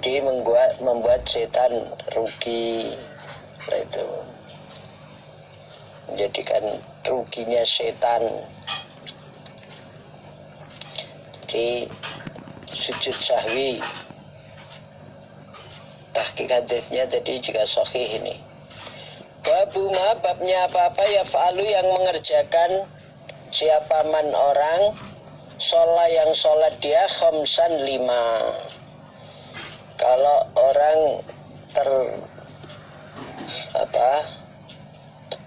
Jadi membuat setan rugi. Nah, itu menjadikan ruginya setan. Jadi sujud sahwi, tahqiq hadisnya tadi juga sahih ini. Babuma, babnya apa-apa ya fa'alu yang mengerjakan siapa man orang sholat yang sholat dia khamsan 5. Kalau orang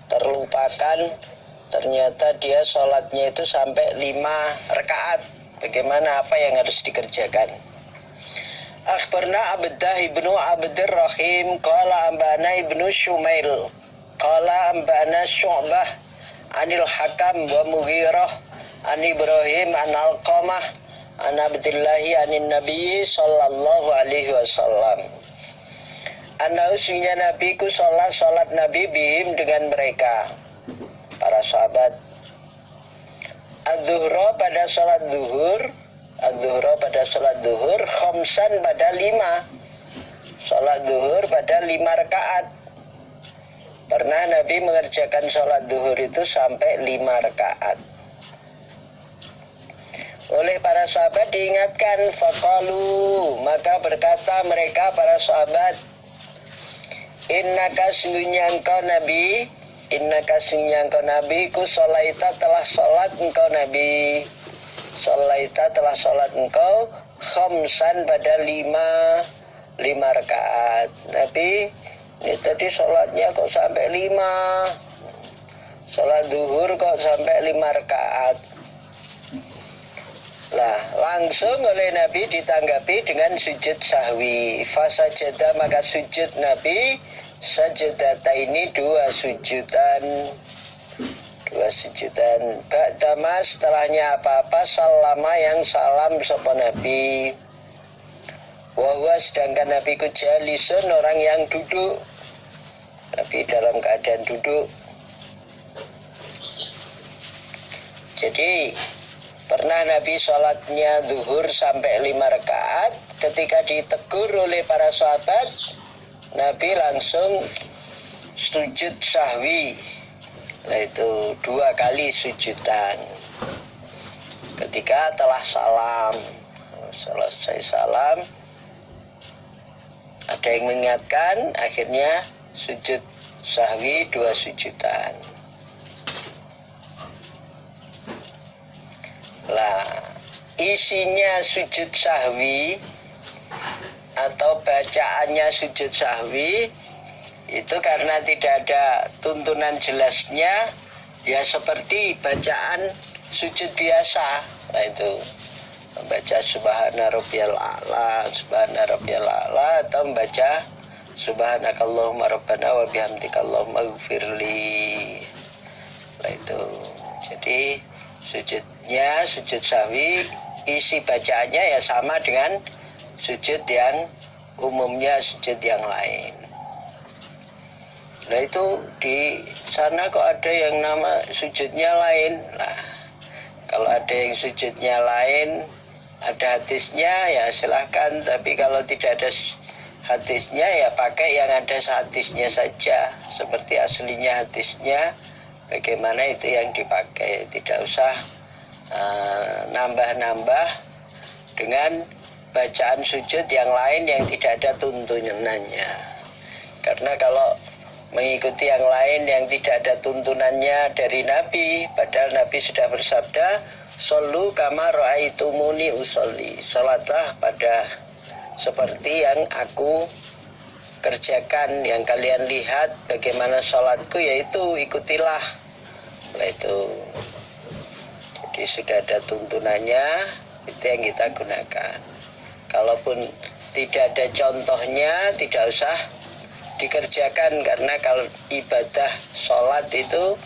terlupakan, ternyata dia sholatnya itu sampai 5 rakaat. Bagaimana, apa yang harus dikerjakan? Akhbarna Abdah ibnu Abdurrahim qala ambana ibnu Shumail qala ambana Syu'bah anil Hakam wa Mughirah an Ibrahim an Alqamah an Abdillahi anin Nabi sallallahu alaihi wasallam. Usnya Nabi ku sholat Nabi bihim dengan mereka, para sahabat. Az-zuhra pada sholat zuhur, khamsan pada 5. Sholat zuhur pada 5 rakaat. Pernah Nabi mengerjakan sholat zuhur itu sampai 5 rakaat. Oleh para sahabat diingatkan, faqalu, maka berkata mereka para sahabat, innaka sungguhnya engkau Nabi ku sholaita telah sholat engkau Nabi, sholaita telah sholat engkau khamsan pada 5 rakaat. Nabi ini tadi sholatnya kok sampai 5, sholat zuhur kok sampai 5 rakaat. Lah, langsung oleh Nabi ditanggapi dengan sujud sahwi. Fasajada, maka sujud Nabi sajadata ini 2 sujudan. Ba'dama, setelahnya apa-apa, salama yang salam sapa Nabi. Wahwa, sedangkan Nabi ku jalisun, orang yang duduk. Nabi dalam keadaan duduk. Jadi pernah Nabi sholatnya zuhur sampai 5 rakaat. Ketika ditegur oleh para sahabat, Nabi langsung sujud sahwi. Nah, itu 2 kali sujudan. Ketika telah salam, selesai salam, ada yang mengingatkan, akhirnya sujud sahwi 2 sujudan. Lah, isinya sujud sahwi atau bacaannya sujud sahwi itu karena tidak ada tuntunan jelasnya, ya seperti bacaan sujud biasa. Nah, itu membaca subhana rabbiyal a'la atau membaca subhanakallahumma rabbana wa bihamdika allahumma ighfirli. Nah, itu jadi sujudnya sujud sahwi, isi bacaannya ya sama dengan sujud yang umumnya, sujud yang lain. Nah, itu di sana kok ada yang nama sujudnya lain. Nah, kalau ada yang sujudnya lain, ada hadisnya ya silahkan. Tapi kalau tidak ada hadisnya ya pakai yang ada hadisnya saja. Seperti aslinya hadisnya, bagaimana itu yang dipakai. Tidak usah nambah-nambah dengan bacaan sujud yang lain yang tidak ada tuntunannya. Karena kalau mengikuti yang lain yang tidak ada tuntunannya dari Nabi, padahal Nabi sudah bersabda, "Shollu kama ra'aitumuni usolli." Salatlah pada seperti yang aku kerjakan, yang kalian lihat bagaimana salatku, yaitu ikutilah. Nah, itu. Jadi sudah ada tuntunannya, itu yang kita gunakan. Kalaupun tidak ada contohnya, tidak usah dikerjakan, karena kalau ibadah sholat itu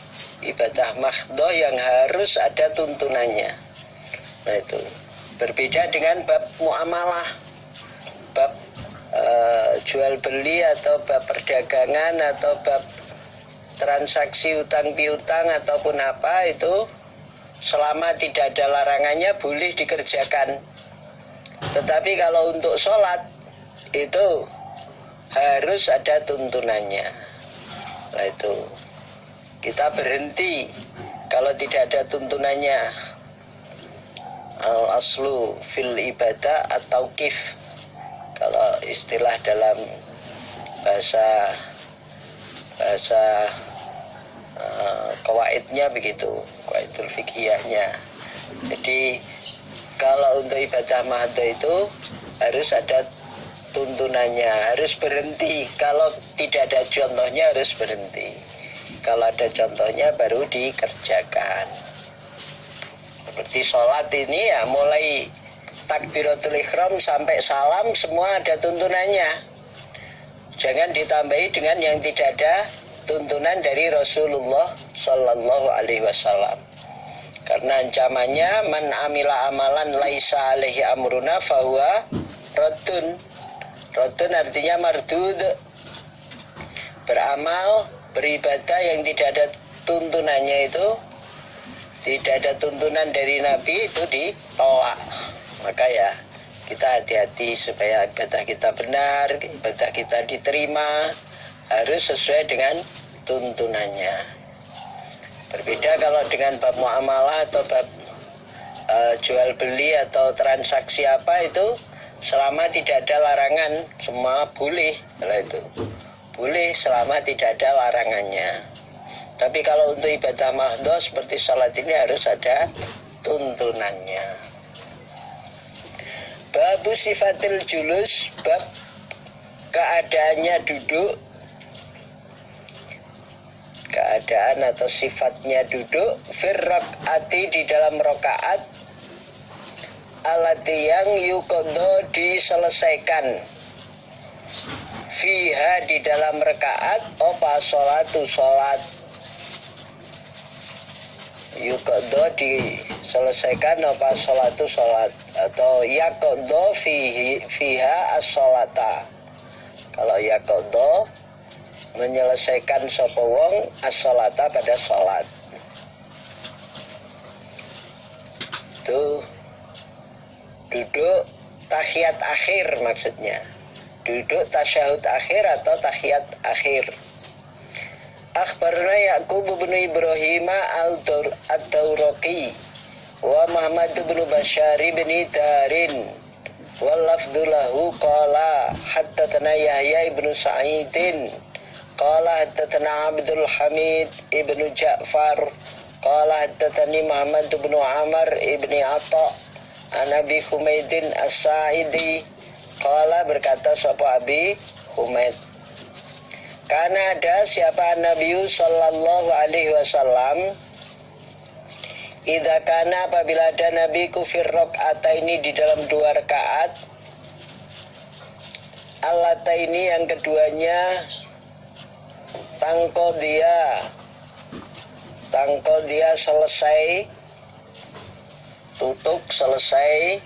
ibadah mahdhah yang harus ada tuntunannya. Nah, itu berbeda dengan bab muamalah, bab jual beli atau bab perdagangan atau bab transaksi utang piutang ataupun apa, itu selama tidak ada larangannya boleh dikerjakan. Tetapi kalau untuk sholat itu harus ada tuntunannya. Nah itu kita berhenti kalau tidak ada tuntunannya. Al aslu fil ibadah atau kif, kalau istilah dalam bahasa kawaidnya begitu, kawaidul fikhiyahnya. Jadi kalau untuk ibadah mahdoh itu harus ada tuntunannya, harus berhenti. Kalau tidak ada contohnya harus berhenti. Kalau ada contohnya baru dikerjakan. Seperti sholat ini ya, mulai takbiratul ihram sampai salam semua ada tuntunannya. Jangan ditambahi dengan yang tidak ada tuntunan dari Rasulullah Sallallahu Alaihi Wasallam. Karena ancamannya man amila amalan laisa alaihi amruna fahuwa raddun. Raddun artinya mardud. Beramal, beribadah yang tidak ada tuntunannya itu, tidak ada tuntunan dari Nabi, itu ditolak. Maka ya kita hati-hati supaya ibadah kita benar, ibadah kita diterima, harus sesuai dengan tuntunannya. Berbeda kalau dengan bab muamalah atau bab jual beli atau transaksi apa, itu selama tidak ada larangan semua boleh. Kalau itu boleh selama tidak ada larangannya. Tapi kalau untuk ibadah mahdhah seperti salat ini harus ada tuntunannya. Babu sifatil julus, bab keadaannya duduk, keadaan atau sifatnya duduk, firraqati di dalam rakaat, alati yang yuqadha diselesaikan, fiha di dalam rakaat, apa sholatu sholat, yuqadha diselesaikan apa sholatu sholat, atau yaqadha fiha as-sholata. Kalau yaqadha menyelesaikan sapa wong as-sholata pada sholat, itu duduk tahiyat akhir, maksudnya duduk tasyahud akhir atau tahiyat akhir. Akhbarna Ya'qub bin Ibrahim al-Dawraqi wa Muhammad bin Bashar bin Darin wal lafdhu lahu qala haddatsana Yahya ibn Sa'idin qala haddatsana Abdul Hamid ibn Ja'far qala haddatsani Muhammad bin Amr ibn Atha an Abi Humaidin As-Sa'idi qala, berkata sapa Abi Humaid, karena ada siapa Nabi Sallallahu Alaihi Wasallam, idza kana apabila ada Nabi kufir rakaataini di dalam 2 rakaat, allataini yang keduanya, tangko dia selesai, tutuk selesai,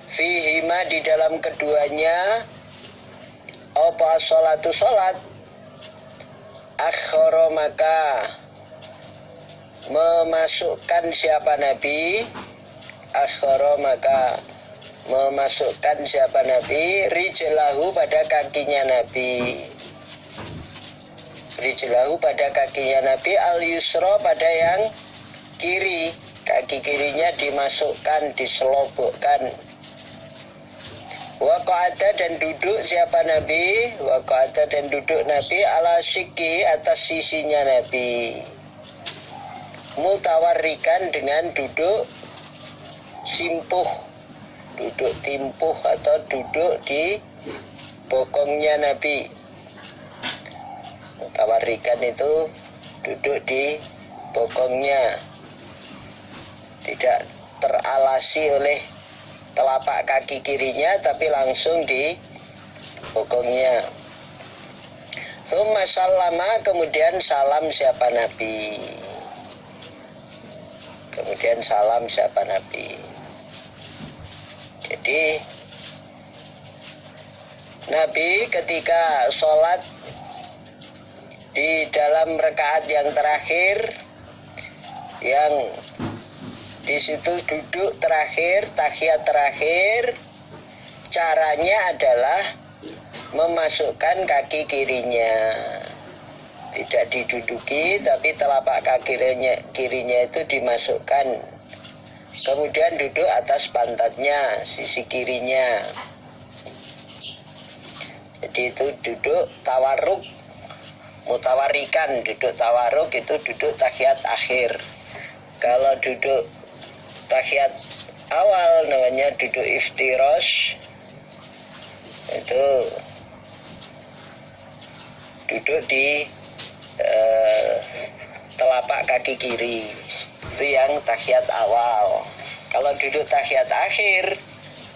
fihima di dalam keduanya, apa sholatu sholat, akhara maka memasukkan siapa Nabi, akhara maka memasukkan siapa Nabi, rijlahu pada kakinya Nabi, rijlahu pada kakinya Nabi, al yusra pada yang kiri, kaki kirinya dimasukkan, diselobokkan. Waqa'ata dan duduk siapa Nabi, waqa'ata dan duduk Nabi ala syikhi atas sisinya Nabi, mutawarrikan dengan duduk simpuh, duduk timpuh atau duduk di bokongnya Nabi. Mutawarrikan itu duduk di bokongnya, tidak teralasi oleh telapak kaki kirinya, tapi langsung di bokongnya. Tsumma sallama, kemudian salam siapa Nabi, kemudian salam siapa Nabi. Jadi Nabi ketika sholat di dalam rakaat yang terakhir, yang di situ duduk terakhir, tahiyat terakhir, caranya adalah memasukkan kaki kirinya, tidak diduduki tapi telapak kaki kirinya itu dimasukkan, kemudian duduk atas pantatnya sisi kirinya. Jadi itu duduk tawarruk, mutawarikan. Duduk tawarruk itu duduk tahiyat akhir. Kalau duduk tahiyat awal namanya duduk iftirosh, itu duduk di telapak kaki kiri, itu yang tahiyat awal. Kalau duduk tahiyat akhir,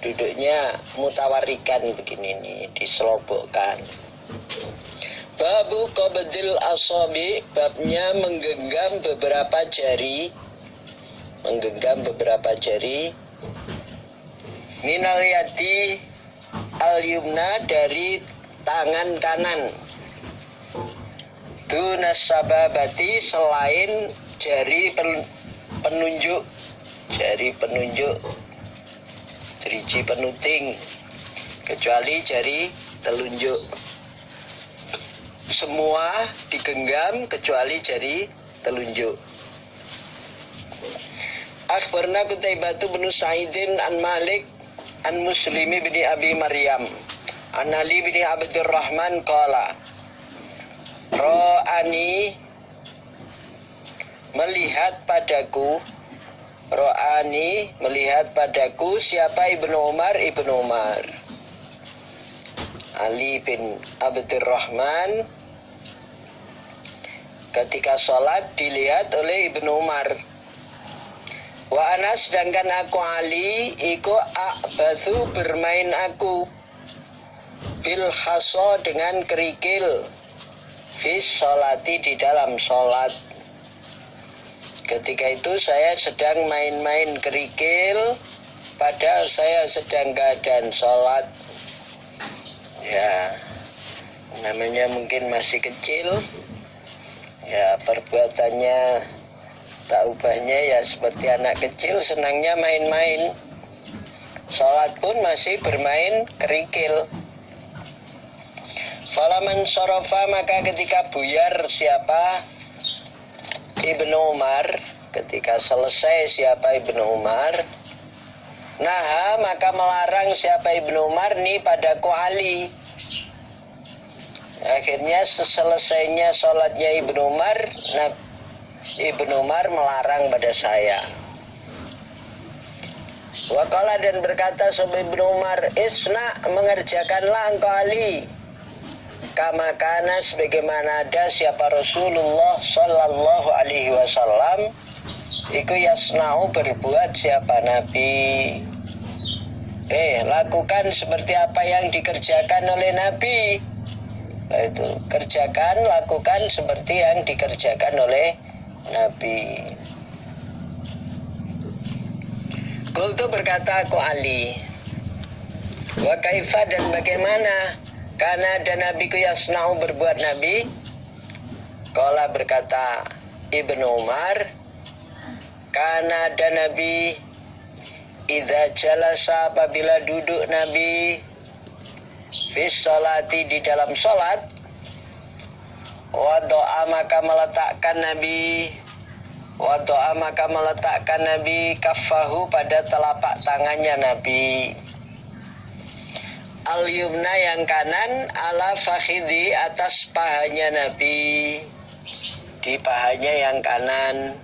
duduknya mutawarikan begini nih, diselobokkan. Babu qabdil asabi, babnya menggenggam beberapa jari, minal yadi al-yumna, dari tangan kanan, dunas sababati, selain jari penunjuk, driji penuting, kecuali jari telunjuk. Semua digenggam kecuali jari telunjuk. Akhbarna Qutaibah bin Sa'idin an Malik an Muslimi bin Abi Maryam an Ali bin Abdurrahman qala Ro'ani, melihat padaku, siapa Ibnu Umar? Ali bin Abdurrahman ketika sholat dilihat oleh Ibnu Umar. Wa ana, sedangkan aku Ali iku a'bathu, bermain aku, bil haso, dengan kerikil, fis sholati, di dalam sholat. Ketika itu saya sedang main-main kerikil, padahal saya sedang keadaan sholat. Ya, namanya mungkin masih kecil, ya perbuatannya tak ubahnya ya seperti anak kecil, senangnya main-main. Sholat pun masih bermain kerikil. Falaman sorofa, maka ketika buyar siapa Ibnu Umar, ketika selesai siapa Ibnu Umar, naha, maka melarang siapa Ibnu Umar nih padaku Ali. Akhirnya selesainya sholatnya Ibnu Umar, Ibnu Umar melarang pada saya. Waqala, dan berkata sahaba Ibnu Umar, isna, mengerjakanlah engkau Ali, kama kana, sebagaimana ada siapa Rasulullah sallallahu alaihi wasallam iku yasna'u, berbuat siapa Nabi. Lakukan seperti apa yang dikerjakan oleh Nabi. Itu kerjakan, lakukan seperti yang dikerjakan oleh Nabi. Qultu, berkata aku Ali, wa kaifa, dan bagaimana, karena ada Nabi ku yasna'u, berbuat Nabi. Qala, berkata Ibnu Umar, karena ada Nabi idza jalasa, apabila duduk Nabi, fis sholati, di dalam sholat, wado'a, maka meletakkan Nabi kaffahu, pada telapak tangannya Nabi, al-yumna, yang kanan, ala fakhidhi, atas pahanya Nabi, di pahanya yang kanan.